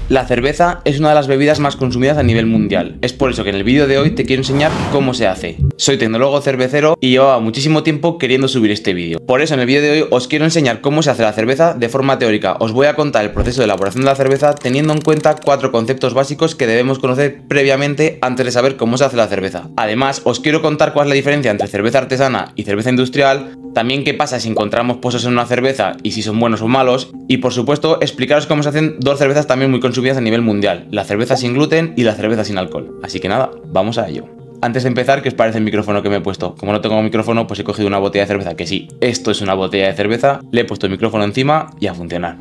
La cerveza es una de las bebidas más consumidas a nivel mundial. Es por eso que en el vídeo de hoy te quiero enseñar cómo se hace. Soy tecnólogo cervecero y llevaba muchísimo tiempo queriendo subir este vídeo. Por eso en el vídeo de hoy os quiero enseñar cómo se hace la cerveza de forma teórica. Os voy a contar el proceso de elaboración de la cerveza teniendo en cuenta 4 conceptos básicos que debemos conocer previamente antes de saber cómo se hace la cerveza. Además, os quiero contar cuál es la diferencia entre cerveza artesana y cerveza industrial, también qué pasa si encontramos pozos en una cerveza y si son buenos o malos, y por supuesto explicaros cómo se hacen dos cervezas también muy consumidas a nivel mundial, la cerveza sin gluten y la cerveza sin alcohol. Así que nada, vamos a ello. Antes de empezar, ¿qué os parece el micrófono que me he puesto? Como no tengo micrófono, pues he cogido una botella de cerveza, que sí, esto es una botella de cerveza, le he puesto el micrófono encima y a funcionar.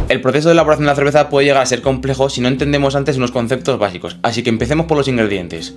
El proceso de elaboración de la cerveza puede llegar a ser complejo si no entendemos antes unos conceptos básicos, así que empecemos por los ingredientes.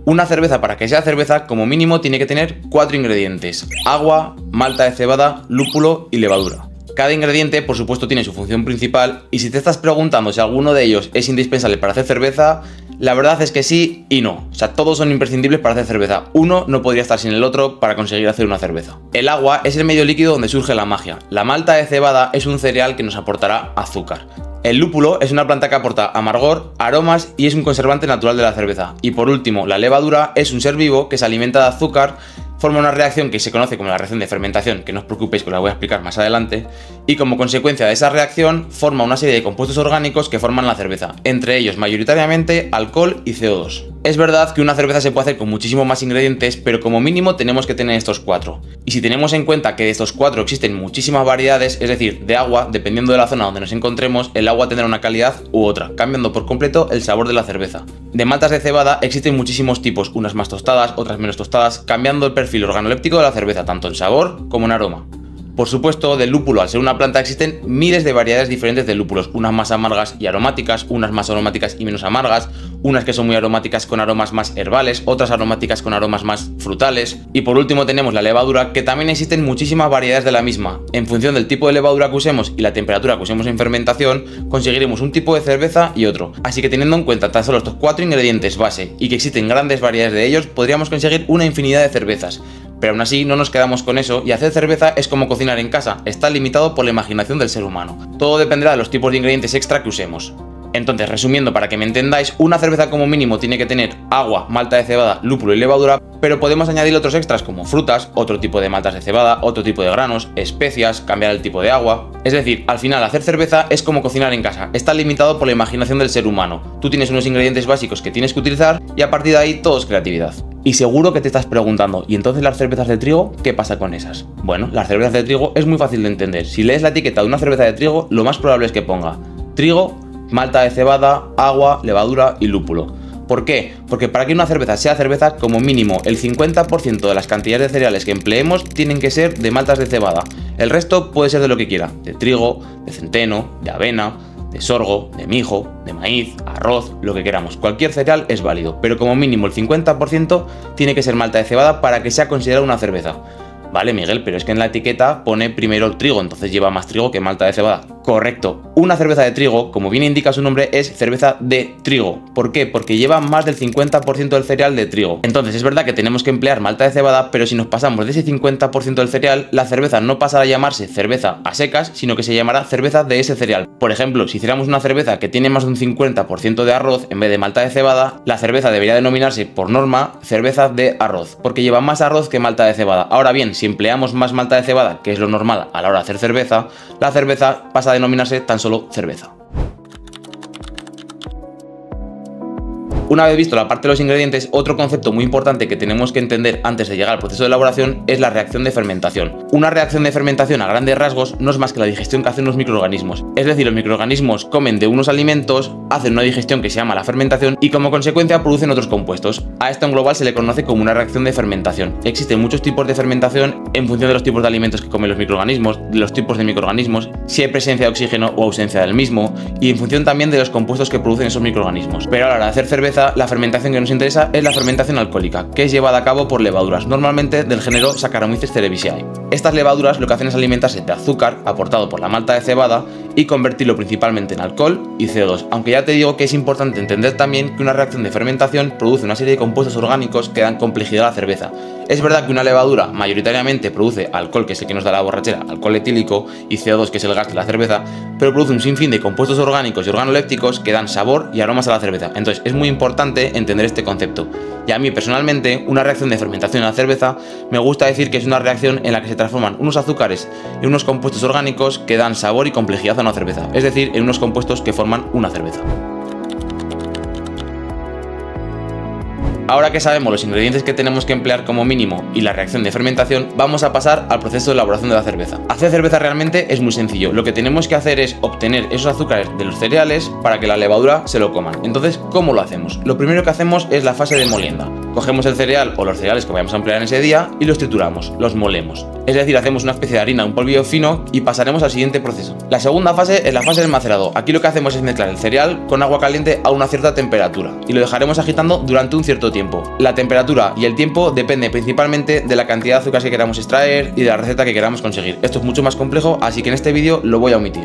Una cerveza, para que sea cerveza, como mínimo tiene que tener 4 ingredientes: agua, malta de cebada, lúpulo y levadura. Cada ingrediente, por supuesto, tiene su función principal, y si te estás preguntando si alguno de ellos es indispensable para hacer cerveza, la verdad es que sí y no. O sea, todos son imprescindibles para hacer cerveza. Uno no podría estar sin el otro para conseguir hacer una cerveza. El agua es el medio líquido donde surge la magia. La malta de cebada es un cereal que nos aportará azúcar. El lúpulo es una planta que aporta amargor, aromas y es un conservante natural de la cerveza. Y por último, la levadura es un ser vivo que se alimenta de azúcar, forma una reacción que se conoce como la reacción de fermentación, que no os preocupéis que os la voy a explicar más adelante, y como consecuencia de esa reacción forma una serie de compuestos orgánicos que forman la cerveza, entre ellos mayoritariamente alcohol y CO2. Es verdad que una cerveza se puede hacer con muchísimos más ingredientes, pero como mínimo tenemos que tener estos 4. Y si tenemos en cuenta que de estos 4 existen muchísimas variedades, es decir, de agua, dependiendo de la zona donde nos encontremos, el agua tendrá una calidad u otra, cambiando por completo el sabor de la cerveza. De maltas de cebada existen muchísimos tipos, unas más tostadas, otras menos tostadas, cambiando el perfil organoléptico de la cerveza, tanto en sabor como en aroma. Por supuesto, del lúpulo, al ser una planta, existen miles de variedades diferentes de lúpulos, unas más amargas y aromáticas, unas más aromáticas y menos amargas, unas que son muy aromáticas con aromas más herbales, otras aromáticas con aromas más frutales, y por último tenemos la levadura, que también existen muchísimas variedades de la misma. En función del tipo de levadura que usemos y la temperatura que usemos en fermentación, conseguiremos un tipo de cerveza y otro. Así que teniendo en cuenta tan solo estos 4 ingredientes base y que existen grandes variedades de ellos, podríamos conseguir una infinidad de cervezas. Pero aún así no nos quedamos con eso, y hacer cerveza es como cocinar en casa, está limitado por la imaginación del ser humano. Todo dependerá de los tipos de ingredientes extra que usemos. Entonces, resumiendo para que me entendáis, una cerveza como mínimo tiene que tener agua, malta de cebada, lúpulo y levadura, pero podemos añadir otros extras como frutas, otro tipo de maltas de cebada, otro tipo de granos, especias, cambiar el tipo de agua. Es decir, al final hacer cerveza es como cocinar en casa, está limitado por la imaginación del ser humano. Tú tienes unos ingredientes básicos que tienes que utilizar y a partir de ahí todo es creatividad. Y seguro que te estás preguntando, ¿y entonces las cervezas de trigo? ¿Qué pasa con esas? Bueno, las cervezas de trigo es muy fácil de entender. Si lees la etiqueta de una cerveza de trigo, lo más probable es que ponga trigo, malta de cebada, agua, levadura y lúpulo. ¿Por qué? Porque para que una cerveza sea cerveza, como mínimo el 50% de las cantidades de cereales que empleemos tienen que ser de maltas de cebada. El resto puede ser de lo que quiera, de trigo, de centeno, de avena, de sorgo, de mijo, de maíz, arroz, lo que queramos. Cualquier cereal es válido, pero como mínimo el 50% tiene que ser malta de cebada para que sea considerada una cerveza. Vale, Miguel, pero es que en la etiqueta pone primero el trigo, entonces lleva más trigo que malta de cebada. Correcto. Una cerveza de trigo, como bien indica su nombre, es cerveza de trigo. ¿Por qué? Porque lleva más del 50% del cereal de trigo. Entonces es verdad que tenemos que emplear malta de cebada, pero si nos pasamos de ese 50% del cereal, la cerveza no pasará a llamarse cerveza a secas, sino que se llamará cerveza de ese cereal. Por ejemplo, si hiciéramos una cerveza que tiene más de un 50% de arroz en vez de malta de cebada, la cerveza debería denominarse por norma cerveza de arroz, porque lleva más arroz que malta de cebada. Ahora bien, si empleamos más malta de cebada, que es lo normal a la hora de hacer cerveza, la cerveza pasa a denominarse tan solo cerveza. Una vez visto la parte de los ingredientes, otro concepto muy importante que tenemos que entender antes de llegar al proceso de elaboración es la reacción de fermentación. Una reacción de fermentación a grandes rasgos no es más que la digestión que hacen los microorganismos. Es decir, los microorganismos comen de unos alimentos, hacen una digestión que se llama la fermentación y como consecuencia producen otros compuestos. A esto en global se le conoce como una reacción de fermentación. Existen muchos tipos de fermentación en función de los tipos de alimentos que comen los microorganismos, de los tipos de microorganismos, si hay presencia de oxígeno o ausencia del mismo, y en función también de los compuestos que producen esos microorganismos. Pero a la hora de hacer cerveza, la fermentación que nos interesa es la fermentación alcohólica, que es llevada a cabo por levaduras, normalmente del género Saccharomyces cerevisiae. Estas levaduras lo que hacen es alimentarse de azúcar aportado por la malta de cebada y convertirlo principalmente en alcohol y CO2, aunque ya te digo que es importante entender también que una reacción de fermentación produce una serie de compuestos orgánicos que dan complejidad a la cerveza. Es verdad que una levadura mayoritariamente produce alcohol, que es el que nos da la borrachera, alcohol etílico, y CO2, que es el gas de la cerveza, pero produce un sinfín de compuestos orgánicos y organolépticos que dan sabor y aromas a la cerveza. Entonces es muy importante entender este concepto. Y a mí personalmente, una reacción de fermentación en la cerveza me gusta decir que es una reacción en la que se transforman unos azúcares en unos compuestos orgánicos que dan sabor y complejidad a una cerveza, es decir, en unos compuestos que forman una cerveza. Ahora que sabemos los ingredientes que tenemos que emplear como mínimo y la reacción de fermentación, vamos a pasar al proceso de elaboración de la cerveza. Hacer cerveza realmente es muy sencillo. Lo que tenemos que hacer es obtener esos azúcares de los cereales para que la levadura se lo coman. Entonces, ¿cómo lo hacemos? Lo primero que hacemos es la fase de molienda. Cogemos el cereal o los cereales que vayamos a emplear en ese día y los trituramos, los molemos. Es decir, hacemos una especie de harina, un polvillo fino y pasaremos al siguiente proceso. La segunda fase es la fase del macerado. Aquí lo que hacemos es mezclar el cereal con agua caliente a una cierta temperatura y lo dejaremos agitando durante un cierto tiempo. La temperatura y el tiempo depende principalmente de la cantidad de azúcar que queramos extraer y de la receta que queramos conseguir. Esto es mucho más complejo, así que en este vídeo lo voy a omitir.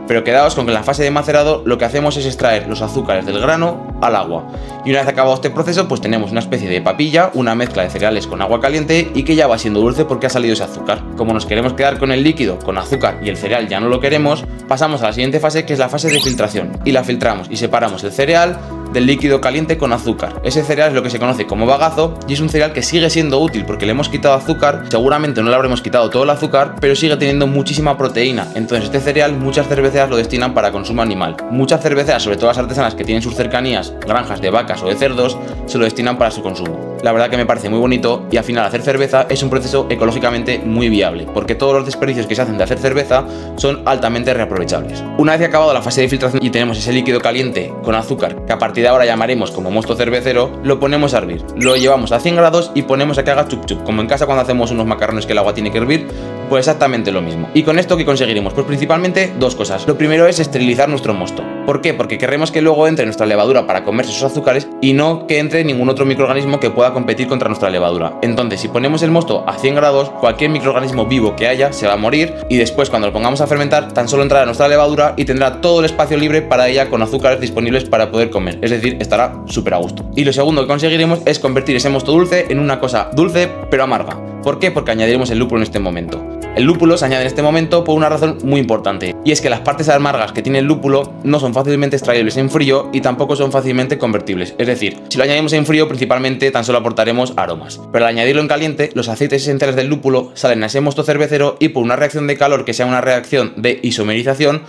Pero quedaos con que en la fase de macerado lo que hacemos es extraer los azúcares del grano al agua. Y una vez acabado este proceso, pues tenemos una especie de papilla, una mezcla de cereales con agua caliente y que ya va siendo dulce porque ha salido ese azúcar. Como nos queremos quedar con el líquido, con azúcar y el cereal ya no lo queremos, pasamos a la siguiente fase, que es la fase de filtración. Y la filtramos y separamos el cereal del líquido caliente con azúcar. Ese cereal es lo que se conoce como bagazo y es un cereal que sigue siendo útil porque le hemos quitado azúcar, seguramente no le habremos quitado todo el azúcar, pero sigue teniendo muchísima proteína. Entonces este cereal muchas cerveceras lo destinan para consumo animal. Muchas cerveceras, sobre todo las artesanas que tienen sus cercanías, granjas de vacas o de cerdos, se lo destinan para su consumo. La verdad que me parece muy bonito y al final hacer cerveza es un proceso ecológicamente muy viable, porque todos los desperdicios que se hacen de hacer cerveza son altamente reaprovechables. Una vez que ha acabado la fase de filtración y tenemos ese líquido caliente con azúcar, que a partir de ahora llamaremos como mosto cervecero, lo ponemos a hervir. Lo llevamos a 100 grados y ponemos a que haga chup chup, como en casa cuando hacemos unos macarrones que el agua tiene que hervir, pues exactamente lo mismo. ¿Y con esto qué conseguiremos? Pues principalmente dos cosas. Lo primero es esterilizar nuestro mosto. ¿Por qué? Porque queremos que luego entre nuestra levadura para comerse esos azúcares y no que entre ningún otro microorganismo que pueda competir contra nuestra levadura. Entonces, si ponemos el mosto a 100 grados, cualquier microorganismo vivo que haya se va a morir y después cuando lo pongamos a fermentar tan solo entrará nuestra levadura y tendrá todo el espacio libre para ella con azúcares disponibles para poder comer. Es decir, estará súper a gusto. Y lo segundo que conseguiremos es convertir ese mosto dulce en una cosa dulce pero amarga. ¿Por qué? Porque añadiremos el lúpulo en este momento. El lúpulo se añade en este momento por una razón muy importante, y es que las partes amargas que tiene el lúpulo no son fácilmente extraíbles en frío y tampoco son fácilmente convertibles. Es decir, si lo añadimos en frío principalmente tan solo aportaremos aromas, pero al añadirlo en caliente los aceites esenciales del lúpulo salen a ese mosto cervecero y por una reacción de calor que sea una reacción de isomerización,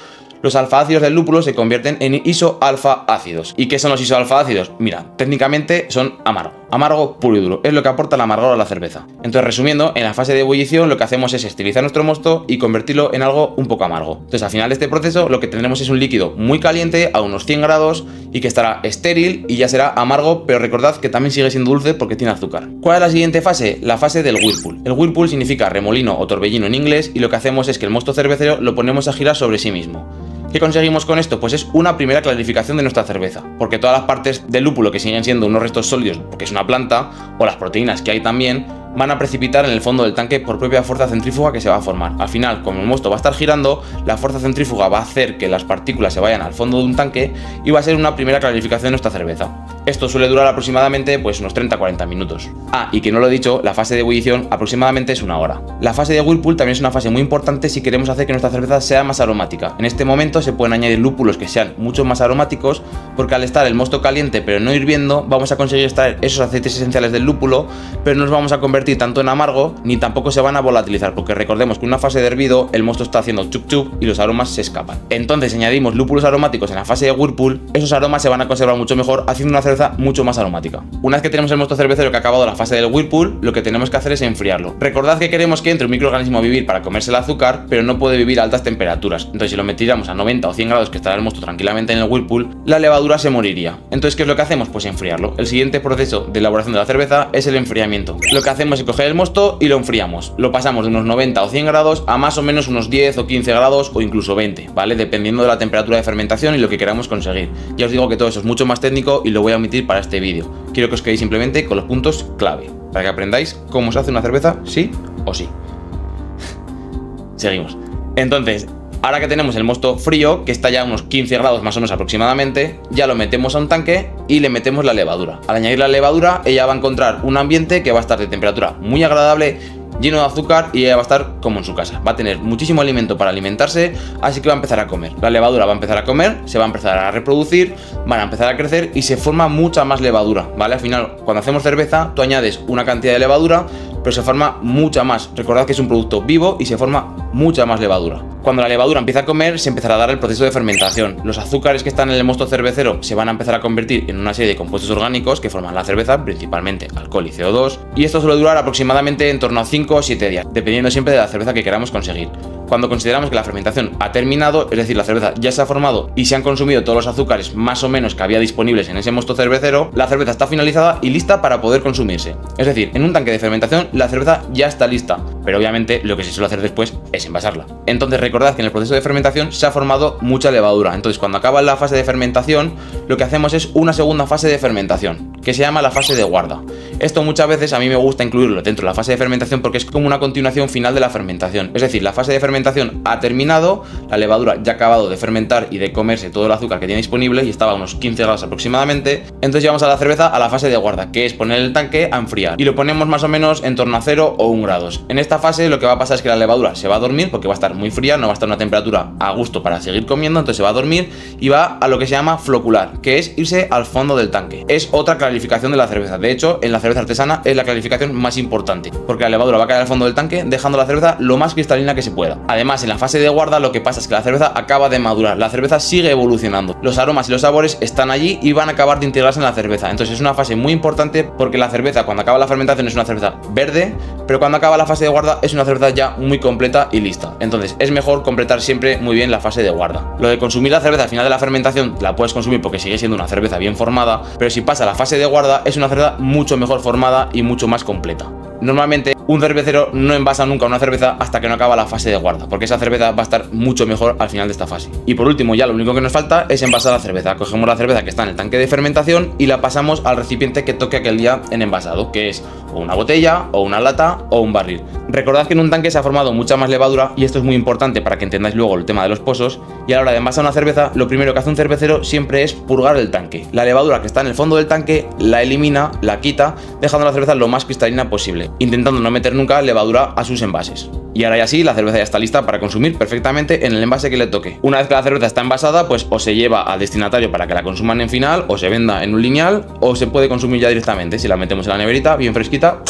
los alfa-ácidos del lúpulo se convierten en isoalfa-ácidos. ¿Y qué son los isoalfa-ácidos? Mira, técnicamente son amargo puro y duro, es lo que aporta el amargor a la cerveza. Entonces, resumiendo, en la fase de ebullición lo que hacemos es esterilizar nuestro mosto y convertirlo en algo un poco amargo. Entonces, al final de este proceso lo que tendremos es un líquido muy caliente a unos 100 grados y que estará estéril y ya será amargo, pero recordad que también sigue siendo dulce porque tiene azúcar. ¿Cuál es la siguiente fase? La fase del whirlpool. El whirlpool significa remolino o torbellino en inglés y lo que hacemos es que el mosto cervecero lo ponemos a girar sobre sí mismo. ¿Qué conseguimos con esto? Pues es una primera clarificación de nuestra cerveza, porque todas las partes del lúpulo que siguen siendo unos restos sólidos, porque es una planta, o las proteínas que hay también, van a precipitar en el fondo del tanque por propia fuerza centrífuga que se va a formar. Al final, como el mosto va a estar girando, la fuerza centrífuga va a hacer que las partículas se vayan al fondo de un tanque y va a ser una primera clarificación de nuestra cerveza. Esto suele durar aproximadamente pues unos 30-40 minutos. Ah, y que no lo he dicho, la fase de ebullición aproximadamente es una hora. La fase de whirlpool también es una fase muy importante si queremos hacer que nuestra cerveza sea más aromática. En este momento se pueden añadir lúpulos que sean mucho más aromáticos, porque al estar el mosto caliente pero no hirviendo, vamos a conseguir extraer esos aceites esenciales del lúpulo, pero no nos vamos a convertir tanto en amargo ni tampoco se van a volatilizar, porque recordemos que en una fase de hervido el mosto está haciendo chup chup y los aromas se escapan. Entonces añadimos lúpulos aromáticos en la fase de whirlpool, esos aromas se van a conservar mucho mejor, haciendo una cerveza mucho más aromática. Una vez que tenemos el mosto cervecero que ha acabado la fase del whirlpool, lo que tenemos que hacer es enfriarlo. Recordad que queremos que entre un microorganismo a vivir para comerse el azúcar, pero no puede vivir a altas temperaturas. Entonces si lo metiéramos a 90 o 100 grados, que estará el mosto tranquilamente en el whirlpool, la levadura se moriría. Entonces, ¿qué es lo que hacemos? Pues enfriarlo. El siguiente proceso de elaboración de la cerveza es el enfriamiento. Lo que hacemos es coger el mosto y lo enfriamos. Lo pasamos de unos 90 o 100 grados a más o menos unos 10 o 15 grados o incluso 20, ¿vale? Dependiendo de la temperatura de fermentación y lo que queramos conseguir. Ya os digo que todo eso es mucho más técnico y lo voy a omitir para este vídeo. Quiero que os quedéis simplemente con los puntos clave, para que aprendáis cómo se hace una cerveza, sí o sí. Seguimos. Entonces, Ahora que tenemos el mosto frío, que está ya a unos 15 grados más o menos aproximadamente, ya lo metemos a un tanque y le metemos la levadura. Al añadir la levadura, ella va a encontrar un ambiente que va a estar de temperatura muy agradable, lleno de azúcar, y ella va a estar como en su casa. Va a tener muchísimo alimento para alimentarse, así que va a empezar a comer. La levadura va a empezar a comer, se va a empezar a reproducir, van a empezar a crecer y se forma mucha más levadura, ¿vale? Al final, cuando hacemos cerveza, tú añades una cantidad de levadura, pero se forma mucha más. Recordad que es un producto vivo y se forma mucha más levadura. Cuando la levadura empieza a comer, se empezará a dar el proceso de fermentación. Los azúcares que están en el mosto cervecero se van a empezar a convertir en una serie de compuestos orgánicos que forman la cerveza, principalmente alcohol y CO2, y esto suele durar aproximadamente en torno a 5 o 7 días, dependiendo siempre de la cerveza que queramos conseguir. Cuando consideramos que la fermentación ha terminado, es decir, la cerveza ya se ha formado y se han consumido todos los azúcares más o menos que había disponibles en ese mosto cervecero, la cerveza está finalizada y lista para poder consumirse. Es decir, en un tanque de fermentación la cerveza ya está lista, pero obviamente lo que se suele hacer después es envasarla. Entonces recordad que en el proceso de fermentación se ha formado mucha levadura. Entonces cuando acaba la fase de fermentación, lo que hacemos es una segunda fase de fermentación, que se llama la fase de guarda. Esto muchas veces a mí me gusta incluirlo dentro de la fase de fermentación porque es como una continuación final de la fermentación. Es decir, la fase de fermentación ha terminado, la levadura ya ha acabado de fermentar y de comerse todo el azúcar que tiene disponible y estaba a unos 15 grados aproximadamente. Entonces llevamos a la cerveza a la fase de guarda, que es poner el tanque a enfriar, y lo ponemos más o menos en torno a 0 o 1 grados. En esta fase lo que va a pasar es que la levadura se va a dormir porque va a estar muy fría, no va a estar a una temperatura a gusto para seguir comiendo, entonces se va a dormir y va a lo que se llama flocular, que es irse al fondo del tanque. Es otra clarificación de la cerveza. De hecho, en la cerveza artesana es la clarificación más importante, porque la levadura va a caer al fondo del tanque dejando la cerveza lo más cristalina que se pueda. Además, en la fase de guarda lo que pasa es que la cerveza acaba de madurar, la cerveza sigue evolucionando, los aromas y los sabores están allí y van a acabar de integrarse en la cerveza. Entonces es una fase muy importante porque la cerveza cuando acaba la fermentación es una cerveza verde, pero cuando acaba la fase de guarda es una cerveza ya muy completa y lista. Entonces es mejor completar siempre muy bien la fase de guarda. Lo de consumir la cerveza al final de la fermentación la puedes consumir porque sigue siendo una cerveza bien formada, pero si pasa la fase de guarda es una cerveza mucho mejor formada y mucho más completa. Normalmente un cervecero no envasa nunca una cerveza hasta que no acaba la fase de guarda, porque esa cerveza va a estar mucho mejor al final de esta fase. Y por último, ya lo único que nos falta es envasar la cerveza. Cogemos la cerveza que está en el tanque de fermentación y la pasamos al recipiente que toque aquel día en envasado, que es o una botella, o una lata, o un barril. Recordad que en un tanque se ha formado mucha más levadura y esto es muy importante para que entendáis luego el tema de los pozos. Y a la hora de envasar una cerveza, lo primero que hace un cervecero siempre es purgar el tanque. La levadura que está en el fondo del tanque la elimina, la quita, dejando la cerveza lo más cristalina posible, intentando no meter nunca levadura a sus envases. Y ahora ya sí, la cerveza ya está lista para consumir perfectamente en el envase que le toque. Una vez que la cerveza está envasada, pues o se lleva al destinatario para que la consuman en final, o se venda en un lineal, o se puede consumir ya directamente. Si la metemos en la neverita, bien fresquita,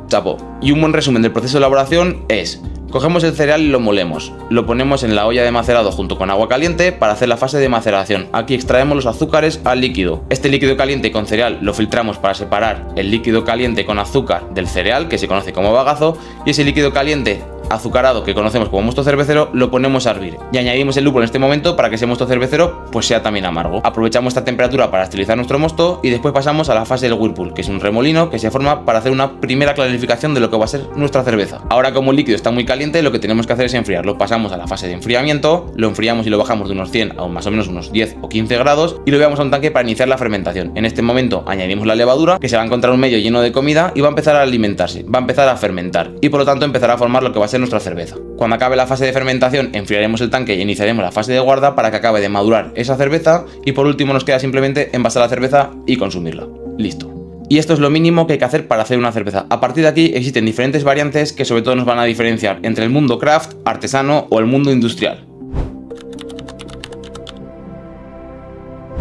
chapo. Y un buen resumen del proceso de elaboración es: cogemos el cereal y lo molemos, lo ponemos en la olla de macerado junto con agua caliente para hacer la fase de maceración. Aquí extraemos los azúcares al líquido. Este líquido caliente con cereal lo filtramos para separar el líquido caliente con azúcar del cereal, que se conoce como bagazo, y ese líquido caliente azucarado que conocemos como mosto cervecero lo ponemos a hervir y añadimos el lúpulo en este momento para que ese mosto cervecero pues sea también amargo. Aprovechamos esta temperatura para estilizar nuestro mosto y después pasamos a la fase del whirlpool, que es un remolino que se forma para hacer una primera clarificación de lo que va a ser nuestra cerveza. Ahora, como el líquido está muy caliente, lo que tenemos que hacer es enfriarlo. Pasamos a la fase de enfriamiento, lo enfriamos y lo bajamos de unos 100 a más o menos unos 10 o 15 grados y lo llevamos a un tanque para iniciar la fermentación. En este momento añadimos la levadura, que se va a encontrar un medio lleno de comida y va a empezar a alimentarse, va a empezar a fermentar y por lo tanto empezará a formar lo que va a ser nuestra cerveza. Cuando acabe la fase de fermentación, enfriaremos el tanque y iniciaremos la fase de guarda para que acabe de madurar esa cerveza y por último nos queda simplemente envasar la cerveza y consumirla. Listo. Y esto es lo mínimo que hay que hacer para hacer una cerveza. A partir de aquí existen diferentes variantes que sobre todo nos van a diferenciar entre el mundo craft, artesano o el mundo industrial.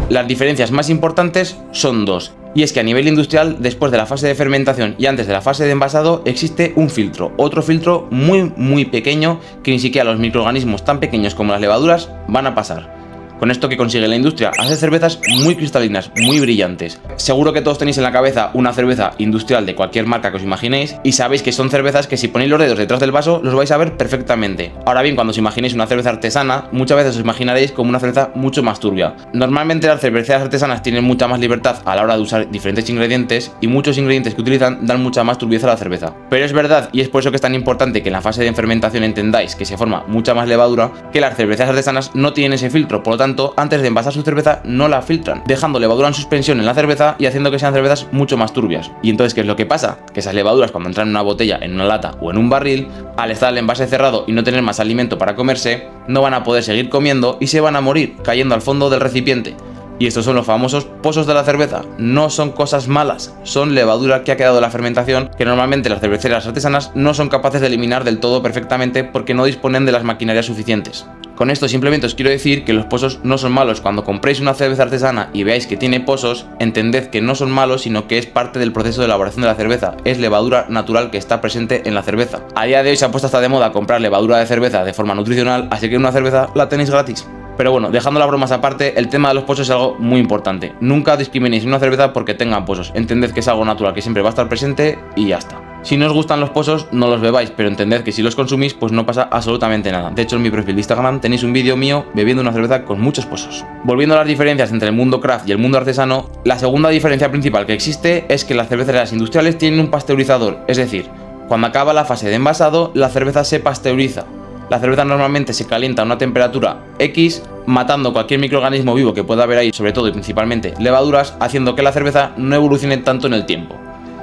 Las diferencias más importantes son dos. Y es que a nivel industrial, después de la fase de fermentación y antes de la fase de envasado, existe un filtro, otro filtro muy pequeño que ni siquiera los microorganismos tan pequeños como las levaduras van a pasar. Con esto que consigue la industria, hace cervezas muy cristalinas, muy brillantes. Seguro que todos tenéis en la cabeza una cerveza industrial de cualquier marca que os imaginéis y sabéis que son cervezas que si ponéis los dedos detrás del vaso los vais a ver perfectamente. Ahora bien, cuando os imaginéis una cerveza artesana, muchas veces os imaginaréis como una cerveza mucho más turbia. Normalmente las cerveceras artesanas tienen mucha más libertad a la hora de usar diferentes ingredientes y muchos ingredientes que utilizan dan mucha más turbieza a la cerveza. Pero es verdad, y es por eso que es tan importante que en la fase de fermentación entendáis que se forma mucha más levadura, que las cervezas artesanas no tienen ese filtro, por lo tanto tanto, antes de envasar su cerveza no la filtran, dejando levadura en suspensión en la cerveza y haciendo que sean cervezas mucho más turbias. Y entonces, ¿qué es lo que pasa? Que esas levaduras, cuando entran en una botella, en una lata o en un barril, al estar el envase cerrado y no tener más alimento para comerse, no van a poder seguir comiendo y se van a morir cayendo al fondo del recipiente. Y estos son los famosos pozos de la cerveza. No son cosas malas, son levadura que ha quedado de la fermentación, que normalmente las cerveceras artesanas no son capaces de eliminar del todo perfectamente porque no disponen de las maquinarias suficientes. Con esto simplemente os quiero decir que los pozos no son malos. Cuando compréis una cerveza artesana y veáis que tiene pozos, entended que no son malos, sino que es parte del proceso de elaboración de la cerveza. Es levadura natural que está presente en la cerveza. A día de hoy se ha puesto hasta de moda comprar levadura de cerveza de forma nutricional, así que una cerveza la tenéis gratis. Pero bueno, dejando las bromas aparte, el tema de los pozos es algo muy importante. Nunca discriminéis una cerveza porque tengan pozos. Entended que es algo natural que siempre va a estar presente y ya está. Si no os gustan los pozos, no los bebáis, pero entended que si los consumís, pues no pasa absolutamente nada. De hecho, en mi perfil de Instagram tenéis un vídeo mío bebiendo una cerveza con muchos pozos. Volviendo a las diferencias entre el mundo craft y el mundo artesano, la segunda diferencia principal que existe es que las cerveceras industriales tienen un pasteurizador, es decir, cuando acaba la fase de envasado, la cerveza se pasteuriza. La cerveza normalmente se calienta a una temperatura X, matando cualquier microorganismo vivo que pueda haber ahí, sobre todo y principalmente levaduras, haciendo que la cerveza no evolucione tanto en el tiempo.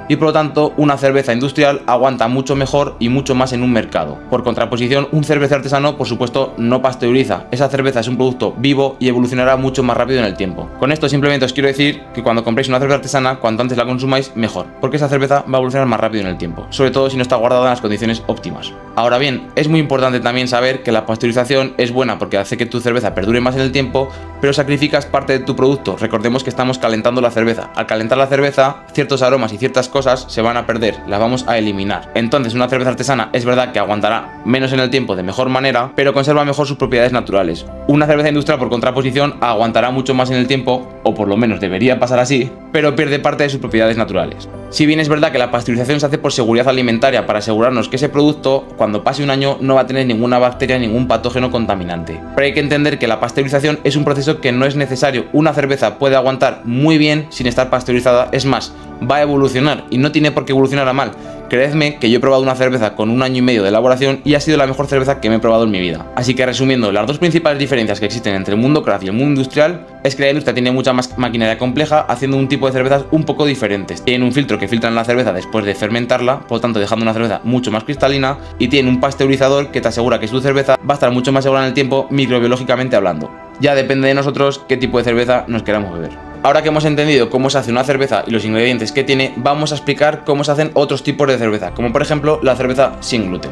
Y por lo tanto, una cerveza industrial aguanta mucho mejor y mucho más en un mercado. Por contraposición, un cerveza artesano, por supuesto, no pasteuriza. Esa cerveza es un producto vivo y evolucionará mucho más rápido en el tiempo. Con esto simplemente os quiero decir que cuando compréis una cerveza artesana, cuanto antes la consumáis, mejor, porque esa cerveza va a evolucionar más rápido en el tiempo, sobre todo si no está guardada en las condiciones óptimas. Ahora bien, es muy importante también saber que la pasteurización es buena porque hace que tu cerveza perdure más en el tiempo, pero sacrificas parte de tu producto. Recordemos que estamos calentando la cerveza. Al calentar la cerveza, ciertos aromas y ciertas cosas se van a perder, las vamos a eliminar. Entonces, una cerveza artesana es verdad que aguantará menos en el tiempo de mejor manera, pero conserva mejor sus propiedades naturales. Una cerveza industrial, por contraposición, aguantará mucho más en el tiempo, o por lo menos debería pasar así, pero pierde parte de sus propiedades naturales. Si bien es verdad que la pasteurización se hace por seguridad alimentaria para asegurarnos que ese producto, cuando pase un año, no va a tener ninguna bacteria, ningún patógeno contaminante. Pero hay que entender que la pasteurización es un proceso que no es necesario. Una cerveza puede aguantar muy bien sin estar pasteurizada, es más, va a evolucionar y no tiene por qué evolucionar a mal. Creedme que yo he probado una cerveza con 1 año y medio de elaboración y ha sido la mejor cerveza que me he probado en mi vida. Así que resumiendo, las dos principales diferencias que existen entre el mundo craft y el mundo industrial es que la industria tiene mucha más maquinaria compleja, haciendo un tipo de cervezas un poco diferentes. Tienen un filtro que filtra la cerveza después de fermentarla, por lo tanto dejando una cerveza mucho más cristalina, y tiene un pasteurizador que te asegura que su cerveza va a estar mucho más segura en el tiempo, microbiológicamente hablando. Ya depende de nosotros qué tipo de cerveza nos queramos beber. Ahora que hemos entendido cómo se hace una cerveza y los ingredientes que tiene, vamos a explicar cómo se hacen otros tipos de cerveza, como por ejemplo la cerveza sin gluten.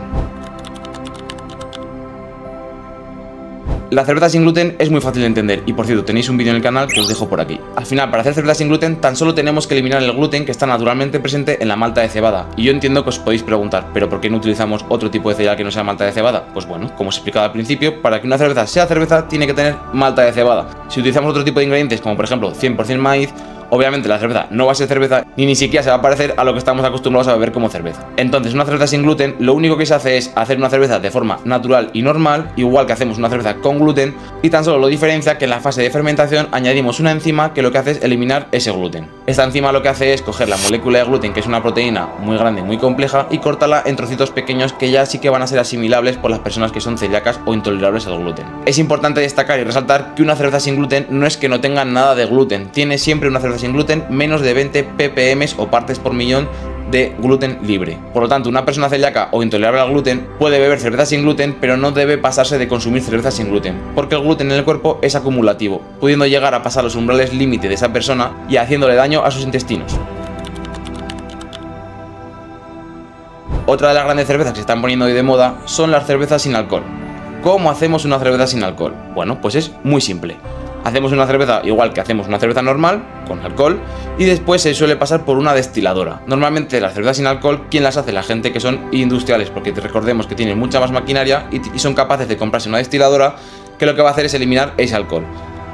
La cerveza sin gluten es muy fácil de entender y, por cierto, tenéis un vídeo en el canal que os dejo por aquí. Al final, para hacer cerveza sin gluten tan solo tenemos que eliminar el gluten que está naturalmente presente en la malta de cebada. Y yo entiendo que os podéis preguntar, ¿pero por qué no utilizamos otro tipo de cereal que no sea malta de cebada? Pues bueno, como os he explicado al principio, para que una cerveza sea cerveza tiene que tener malta de cebada. Si utilizamos otro tipo de ingredientes, como por ejemplo 100% maíz, obviamente la cerveza no va a ser cerveza ni siquiera se va a parecer a lo que estamos acostumbrados a beber como cerveza. Entonces, una cerveza sin gluten, lo único que se hace es hacer una cerveza de forma natural y normal, igual que hacemos una cerveza con gluten, y tan solo lo diferencia que en la fase de fermentación añadimos una enzima que lo que hace es eliminar ese gluten. Esta enzima lo que hace es coger la molécula de gluten, que es una proteína muy grande, muy compleja, y cortarla en trocitos pequeños que ya sí que van a ser asimilables por las personas que son celíacas o intolerables al gluten. Es importante destacar y resaltar que una cerveza sin gluten no es que no tenga nada de gluten, tiene siempre una cerveza sin gluten menos de 20 ppm o partes por millón de gluten libre. Por lo tanto, una persona celíaca o intolerable al gluten puede beber cerveza sin gluten, pero no debe pasarse de consumir cerveza sin gluten, porque el gluten en el cuerpo es acumulativo, pudiendo llegar a pasar los umbrales límite de esa persona y haciéndole daño a sus intestinos. Otra de las grandes cervezas que se están poniendo hoy de moda son las cervezas sin alcohol. ¿Cómo hacemos una cerveza sin alcohol? Bueno, pues es muy simple. Hacemos una cerveza igual que hacemos una cerveza normal, con alcohol, y después se suele pasar por una destiladora. Normalmente las cervezas sin alcohol, ¿quién las hace? La gente que son industriales, porque recordemos que tienen mucha más maquinaria y son capaces de comprarse una destiladora que lo que va a hacer es eliminar ese alcohol.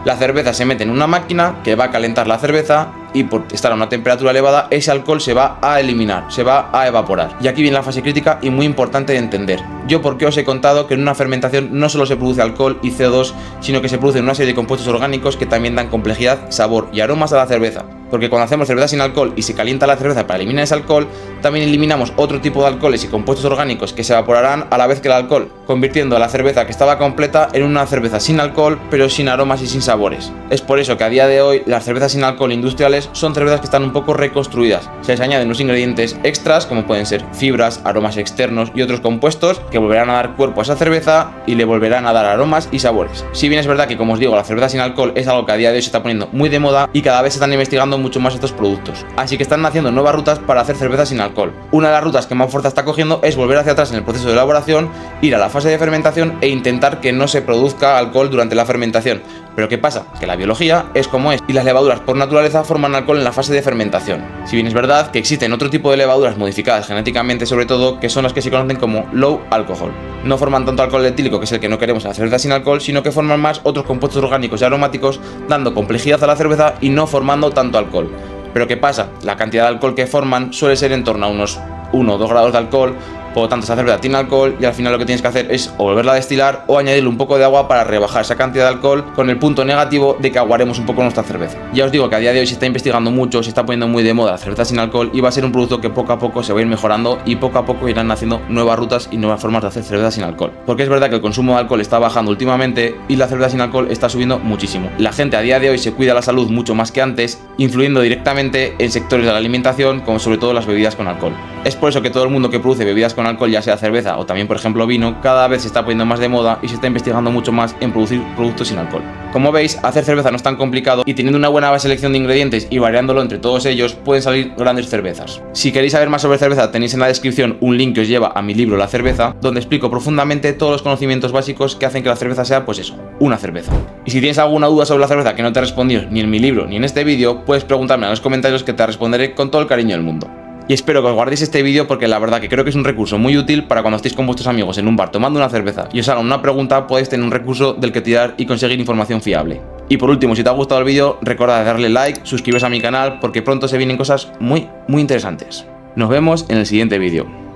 La cerveza se mete en una máquina que va a calentar la cerveza y por estar a una temperatura elevada ese alcohol se va a eliminar, se va a evaporar. Y aquí viene la fase crítica y muy importante de entender. Yo porque os he contado que en una fermentación no solo se produce alcohol y CO2, sino que se producen una serie de compuestos orgánicos que también dan complejidad, sabor y aromas a la cerveza. porque cuando hacemos cerveza sin alcohol y se calienta la cerveza para eliminar ese alcohol, también eliminamos otro tipo de alcoholes y compuestos orgánicos que se evaporarán a la vez que el alcohol, convirtiendo la cerveza que estaba completa en una cerveza sin alcohol, pero sin aromas y sin sabores. Es por eso que a día de hoy las cervezas sin alcohol industriales son cervezas que están un poco reconstruidas. Se les añaden unos ingredientes extras, como pueden ser fibras, aromas externos y otros compuestos que volverán a dar cuerpo a esa cerveza y le volverán a dar aromas y sabores. Si bien es verdad que, como os digo, la cerveza sin alcohol es algo que a día de hoy se está poniendo muy de moda y cada vez se están investigando mucho más estos productos. Así que están haciendo nuevas rutas para hacer cerveza sin alcohol. Una de las rutas que más fuerza está cogiendo es volver hacia atrás en el proceso de elaboración, ir a la fase de fermentación e intentar que no se produzca alcohol durante la fermentación. Pero ¿qué pasa? Que la biología es como es y las levaduras por naturaleza forman alcohol en la fase de fermentación. Si bien es verdad que existen otro tipo de levaduras modificadas genéticamente, sobre todo, que son las que se conocen como low alcohol. No forman tanto alcohol etílico, que es el que no queremos en la cerveza sin alcohol, sino que forman más otros compuestos orgánicos y aromáticos, dando complejidad a la cerveza y no formando tanto alcohol. Pero ¿qué pasa? La cantidad de alcohol que forman suele ser en torno a unos 1 o 2 grados de alcohol. Por lo tanto, esa cerveza tiene alcohol y al final lo que tienes que hacer es o volverla a destilar o añadirle un poco de agua para rebajar esa cantidad de alcohol, con el punto negativo de que aguaremos un poco nuestra cerveza. Ya os digo que a día de hoy se está investigando mucho, se está poniendo muy de moda la cerveza sin alcohol y va a ser un producto que poco a poco se va a ir mejorando y poco a poco irán haciendo nuevas rutas y nuevas formas de hacer cerveza sin alcohol. Porque es verdad que el consumo de alcohol está bajando últimamente y la cerveza sin alcohol está subiendo muchísimo. La gente a día de hoy se cuida la salud mucho más que antes, influyendo directamente en sectores de la alimentación, como sobre todo las bebidas con alcohol. Es por eso que todo el mundo que produce bebidas con alcohol, ya sea cerveza o también por ejemplo vino, cada vez se está poniendo más de moda y se está investigando mucho más en producir productos sin alcohol. Como veis, hacer cerveza no es tan complicado y teniendo una buena selección de ingredientes y variándolo entre todos ellos pueden salir grandes cervezas. Si queréis saber más sobre cerveza, tenéis en la descripción un link que os lleva a mi libro La Cerveza, donde explico profundamente todos los conocimientos básicos que hacen que la cerveza sea, pues eso, una cerveza. Y si tienes alguna duda sobre la cerveza que no te he respondido ni en mi libro ni en este vídeo, puedes preguntarme en los comentarios que te responderé con todo el cariño del mundo. Y espero que os guardéis este vídeo porque la verdad que creo que es un recurso muy útil para cuando estéis con vuestros amigos en un bar tomando una cerveza y os hagan una pregunta, podéis tener un recurso del que tirar y conseguir información fiable. Y por último, si te ha gustado el vídeo, recuerda darle like, suscribiros a mi canal porque pronto se vienen cosas muy interesantes. Nos vemos en el siguiente vídeo.